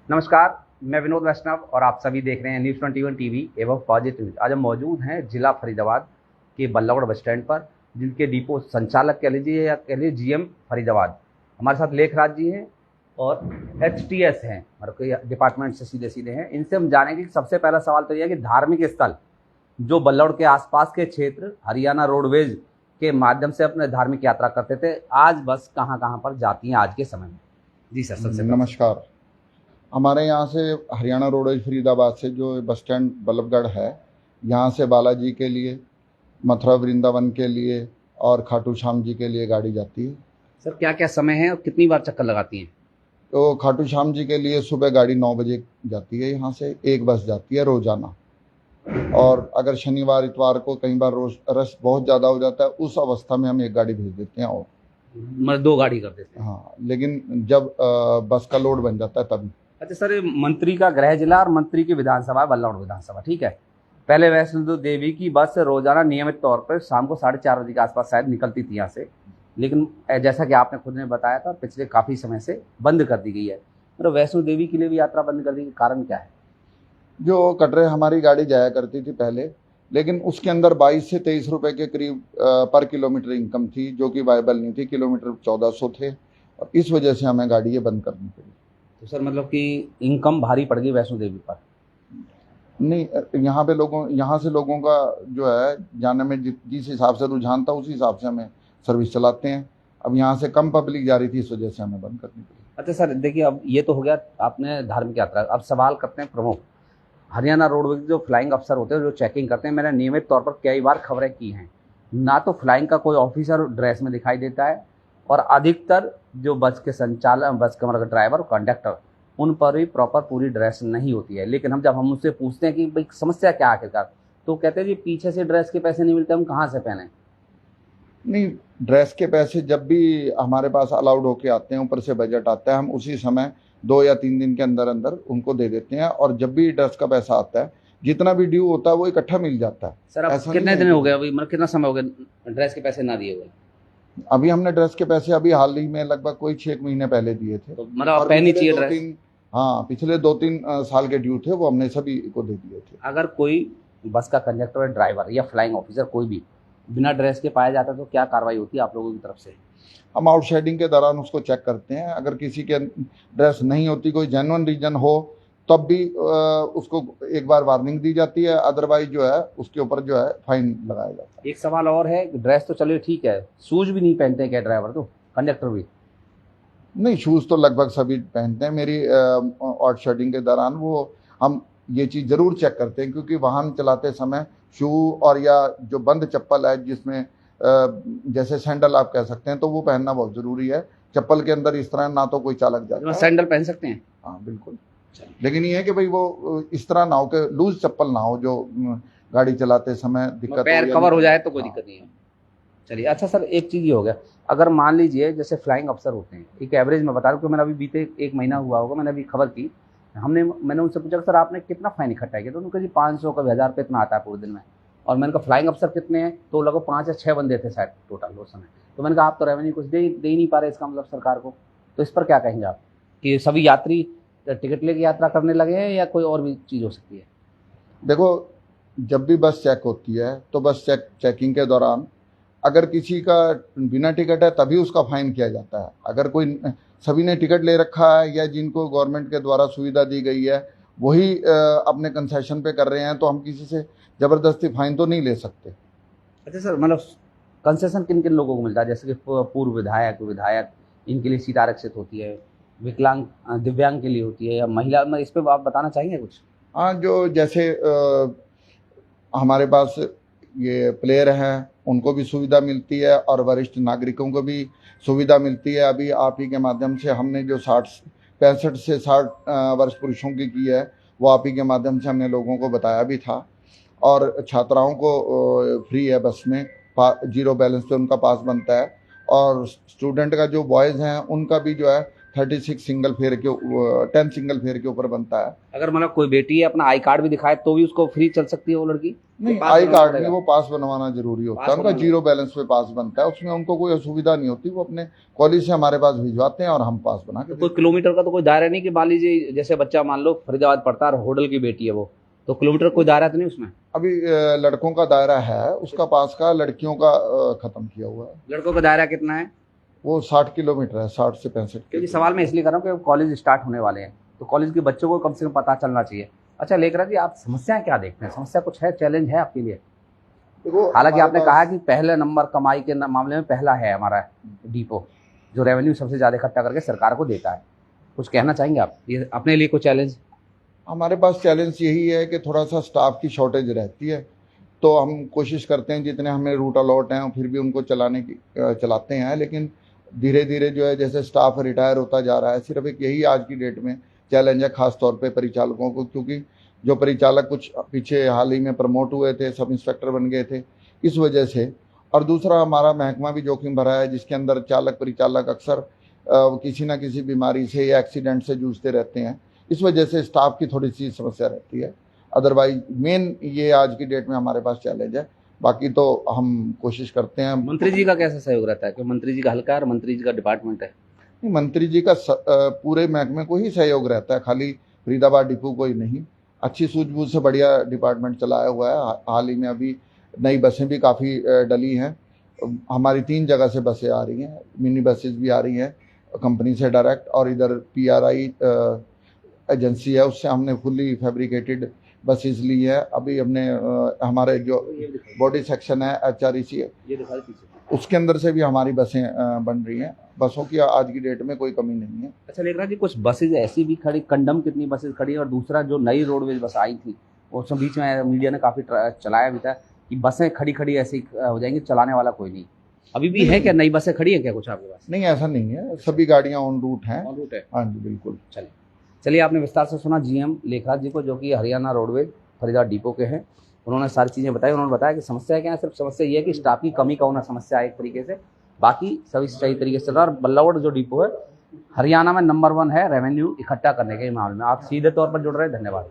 नमस्कार, मैं विनोद वैष्णव और आप सभी देख रहे हैं न्यूज़ 21 टीवी एवं पॉजिटिव न्यूज। आज हम मौजूद हैं जिला फरीदाबाद के बल्लभगढ़ बस स्टैंड पर, जिनके डिपो संचालक कह लीजिए या कह लीजिए जीएम फरीदाबाद। हमारे साथ लेखराज जी हैं और एचटीएस हैं, मतलब डिपार्टमेंट से सीधे सीधे हैं। इनसे हम जानेंगे कि सबसे पहला सवाल तो यह है कि धार्मिक स्थल जो बल्लभगढ़ के आसपास के क्षेत्र हरियाणा रोडवेज के माध्यम से अपने धार्मिक यात्रा करते थे, आज बस कहाँ कहाँ पर जाती हैं आज के समय में? जी सर, सबसे नमस्कार। हमारे यहाँ से हरियाणा रोडवेज फरीदाबाद से जो बस स्टैंड बल्लभगढ़ है, यहाँ से बालाजी के लिए, मथुरा वृंदावन के लिए और खाटू श्याम जी के लिए गाड़ी जाती है। सर क्या क्या समय है और कितनी बार चक्कर लगाती हैं? तो खाटू श्याम जी के लिए सुबह गाड़ी 9 बजे जाती है, यहाँ से एक बस जाती है रोजाना। और अगर शनिवार इतवार को कई बार रोज रश बहुत ज़्यादा हो जाता है, उस अवस्था में हम एक गाड़ी भेज देते हैं। और मतलब 2 गाड़ी कर देते हैं? हाँ, लेकिन जब बस का लोड बन जाता है तभी। अच्छा सर, ये मंत्री का गृह जिला और मंत्री की विधानसभा है बल्लभगढ़ विधानसभा, ठीक है। पहले वैष्णो देवी की बस रोजाना नियमित तौर पर शाम को 4:30 बजे के आसपास शायद निकलती थी यहाँ से, लेकिन जैसा कि आपने खुद ने बताया था पिछले काफ़ी समय से बंद कर दी गई है। मतलब वैष्णो देवी के लिए भी यात्रा बंद कर दी, कारण क्या है? जो कटरे हमारी गाड़ी जाया करती थी पहले, लेकिन उसके अंदर 22 से 23 रुपए के करीब पर किलोमीटर इनकम थी, जो कि वायबल नहीं थी। किलोमीटर 1400 थे और इस वजह से हमें गाड़ी ये बंद करनी पड़ी। तो सर मतलब कि इनकम भारी पड़ गई वैष्णो देवी पर? नहीं, यहाँ से लोगों का जो है जाने में जिस हिसाब से रुझान था, उस हिसाब से हमें सर्विस चलाते हैं। अब यहाँ से कम पब्लिक जा रही थी, इस वजह से हमें बंद करनी पड़ी। अच्छा सर देखिए, अब ये तो हो गया आपने धार्मिक यात्रा। अब सवाल करते हैं प्रमुख, हरियाणा रोडवेज जो फ्लाइंग अफसर होते हैं जो चेकिंग करते हैं, मैंने नियमित तौर पर कई बार खबरें की हैं, ना तो फ्लाइंग का कोई ऑफिसर ड्रेस में दिखाई देता है और अधिकतर जो बस के संचालक, बस का मतलब ड्राइवर और कंडक्टर, उन पर भी प्रॉपर पूरी ड्रेस नहीं होती है। लेकिन जब हम उनसे पूछते हैं कि भाई समस्या क्या आखिरकार, तो कहते हैं जी पीछे से ड्रेस के पैसे नहीं मिलते, हम कहाँ से पहने? नहीं, ड्रेस के पैसे जब भी हमारे पास अलाउड होके आते हैं, ऊपर से बजट आता है, हम उसी समय 2 या 3 दिन के अंदर अंदर उनको दे देते हैं। और जब भी ड्रेस का पैसा आता है, जितना भी ड्यू होता है वो इकट्ठा मिल जाता है। सर अब कितने दिन हो गए, अभी मतलब कितना समय हो गया ड्रेस के पैसे ना दिए हुए? अभी हमने ड्रेस के पैसे अभी हाल ही में लगभग कोई 6 महीने पहले दिए थे। तो मतलब आप पहननी चाहिए ड्रेस? हाँ, पिछले 2-3 साल के ड्यू थे, वो हमने सभी को दे दिए थे। अगर कोई बस का कंडक्टर, ड्राइवर या फ्लाइंग ऑफिसर कोई भी बिना ड्रेस के पाया जाता है तो क्या कार्रवाई होती है आप लोगों की तरफ से? हम आउटसाइडिंग के दौरान उसको चेक करते हैं। अगर किसी के ड्रेस नहीं होती, कोई जेन्युइन रीजन हो, तब भी उसको एक बार वार्निंग दी जाती है। अदरवाइज जो है उसके ऊपर जो है फाइन लगाया जाता है। एक सवाल और है, ड्रेस तो चलिए ठीक है, शूज भी नहीं पहनते क्या ड्राइवर, तो कंडक्टर भी? नहीं, शूज़ तो लगभग सभी पहनते हैं। मेरी आउटसाइडिंग के दौरान वो हम ये चीज़ ज़रूर चेक करते हैं, क्योंकि वाहन चलाते समय शू और या जो बंद चप्पल है, जिसमें जैसे सैंडल आप कह सकते हैं, तो वो पहनना बहुत ज़रूरी है। चप्पल के अंदर इस तरह ना तो कोई चालक जाता है। सैंडल पहन सकते हैं? हाँ बिल्कुल, लेकिन ये है कि भाई वो इस तरह ना हो कि लूज चप्पल ना हो, जो गाड़ी चलाते समय दिक्कत पैर कवर हो जाए तो कोई दिक्कत नहीं है। चलिए, अच्छा सर एक चीज़ ये हो गया, अगर मान लीजिए जैसे फ्लाइंग अफसर होते हैं, एक एवरेज में बता रहा हूँ कि मैंने अभी बीते 1 महीना हुआ होगा, मैंने अभी खबर की, मैंने उनसे पूछा सर आपने कितना फाइन इकट्ठा किया, तो उन्होंने कहा जी 500 का 1000 रुपये इतना आता है पूरे दिन में। और मैंने कहा फ्लाइंग अफसर कितने हैं, तो लगभग 5 या 6 बंदे थे शायद टोटल उस समय। तो मैंने कहा आप तो रेवेन्यू कुछ दे ही नहीं पा रहे, इसका मतलब सरकार को। तो इस पर क्या कहेंगे आप कि सभी यात्री टिकट लेके यात्रा करने लगे हैं या कोई और भी चीज़ हो सकती है? देखो, जब भी बस चेक होती है तो बस चेकिंग के दौरान अगर किसी का बिना टिकट है तभी उसका फाइन किया जाता है। अगर कोई सभी ने टिकट ले रखा है या जिनको गवर्नमेंट के द्वारा सुविधा दी गई है वही अपने कंसेशन पे कर रहे हैं, तो हम किसी से ज़बरदस्ती फाइन तो नहीं ले सकते। अच्छा सर, मतलब कंसेशन किन किन लोगों को मिलता है, जैसे कि पूर्व विधायक इनके लिए सीट आरक्षित होती है, विकलांग दिव्यांग के लिए होती है, या महिला, मैं इस पर आप बताना चाहेंगे कुछ? हाँ, जो जैसे हमारे पास ये प्लेयर हैं, उनको भी सुविधा मिलती है और वरिष्ठ नागरिकों को भी सुविधा मिलती है। अभी आप ही के माध्यम से हमने जो 65 से 60 वर्ष पुरुषों की है, वो आप ही के माध्यम से हमने लोगों को बताया भी था। और छात्राओं को फ्री है बस में, 0 बैलेंस पे उनका पास बनता है। और स्टूडेंट का जो बॉयज़ हैं उनका भी जो है 36 सिंगल फेयर के 10 सिंगल फेयर के ऊपर बनता है। अगर मतलब कोई बेटी है अपना आई कार्ड भी दिखाए तो भी उसको फ्री चल सकती है वो लड़की? नहीं, आई कार्ड नहीं, वो पास बनवाना जरूरी होता है, उनका जीरो बैलेंस पे पास बनता है, उसमें उनको कोई असुविधा नहीं होती, वो अपने कॉलेज से हमारे पास भिजवाते हैं और हम पास बना के। कोई किलोमीटर का तो कोई दायरा नहीं कि मान लीजिए जैसे बच्चा मान लो फरीदाबाद पढ़ता है और होडल की बेटी है वो, तो किलोमीटर कोई दायरा तो नहीं उसमें? अभी लड़कों का दायरा है उसका पास का, लड़कियों का खत्म किया हुआ है। लड़कों का दायरा कितना है? वो 60 किलोमीटर है, 60 से 65। क्योंकि सवाल मैं इसलिए कर रहा हूँ कि कॉलेज स्टार्ट होने वाले हैं तो कॉलेज के बच्चों को कम से कम पता चलना चाहिए। अच्छा लेकर जी, आप समस्याएं क्या देखते हैं? समस्या कुछ है, चैलेंज है आपके लिए? देखो, हालांकि आपने कहा कि पहले नंबर कमाई के मामले में पहला है हमारा डिपो, जो रेवेन्यू सबसे ज़्यादा इकट्ठा करके सरकार को देता है। कुछ कहना चाहेंगे आप ये अपने लिए कोई चैलेंज? हमारे पास चैलेंज यही है कि थोड़ा सा स्टाफ की शॉर्टेज रहती है, तो हम कोशिश करते हैं जितने हमें रूट अलॉट हैं फिर भी उनको चलाते हैं, लेकिन धीरे धीरे जो है जैसे स्टाफ रिटायर होता जा रहा है, सिर्फ एक यही आज की डेट में चैलेंज है, खास तौर पे परिचालकों को, क्योंकि जो परिचालक कुछ पीछे हाल ही में प्रमोट हुए थे, सब इंस्पेक्टर बन गए थे इस वजह से। और दूसरा हमारा महकमा भी जोखिम भरा है, जिसके अंदर चालक परिचालक अक्सर किसी न किसी बीमारी से या एक्सीडेंट से जूझते रहते हैं, इस वजह से स्टाफ की थोड़ी सी समस्या रहती है। अदरवाइज मेन ये आज की डेट में हमारे पास चैलेंज है, बाकी तो हम कोशिश करते हैं। मंत्री जी का कैसा सहयोग रहता है? क्योंकि मंत्री जी का हल्का है और मंत्री जी का डिपार्टमेंट है। मंत्री जी का पूरे महकमे को ही सहयोग रहता है, खाली फरीदाबाद डिपो को ही नहीं। अच्छी सूझबूझ से बढ़िया डिपार्टमेंट चलाया हुआ है। हाल ही में अभी नई बसें भी काफ़ी डली हैं, हमारी 3 जगह से बसें आ रही हैं, मिनी बसेस भी आ रही हैं कंपनी से डायरेक्ट, और इधर PRI एजेंसी है उससे हमने फुल्ली फैब्रिकेटेड बसेस ली है। अभी हमने हमारे जो बॉडी सेक्शन है HREC उसके अंदर से भी हमारी बसें बन रही हैं। बसों की आज की डेट में कोई कमी नहीं है। अच्छा लेकर जी, कुछ बसेज ऐसी भी खड़ी, कंडम कितनी बसेज खड़ी है, और दूसरा जो नई रोडवेज बस आई थी उसमें बीच में मीडिया ने काफ़ी चलाया भी था कि बसें खड़ी खड़ी ऐसी हो जाएंगी, चलाने वाला कोई नहीं। अभी भी है क्या नई बसें खड़ी हैं क्या कुछ आपके पास? नहीं, ऐसा नहीं है, सभी गाड़ियाँ ऑन रूट हैं। ऑन रूट है? हाँ जी बिल्कुल। चलिए आपने विस्तार से सुना GM लेखराज जी को, जो कि हरियाणा रोडवेज फरीदाबाद डिपो के हैं। उन्होंने सारी चीज़ें बताई। उन्होंने बताया कि समस्या क्या है, सिर्फ समस्या ये है कि स्टाफ की कमी का होना समस्या है एक तरीके से, बाकी सभी सही तरीके से चल रहा है। और बल्लावड़ जो डिपो है हरियाणा में नंबर 1 है रेवेन्यू इकट्ठा करने के मामले में। आप सीधे तौर पर जुड़ रहे हैं, धन्यवाद।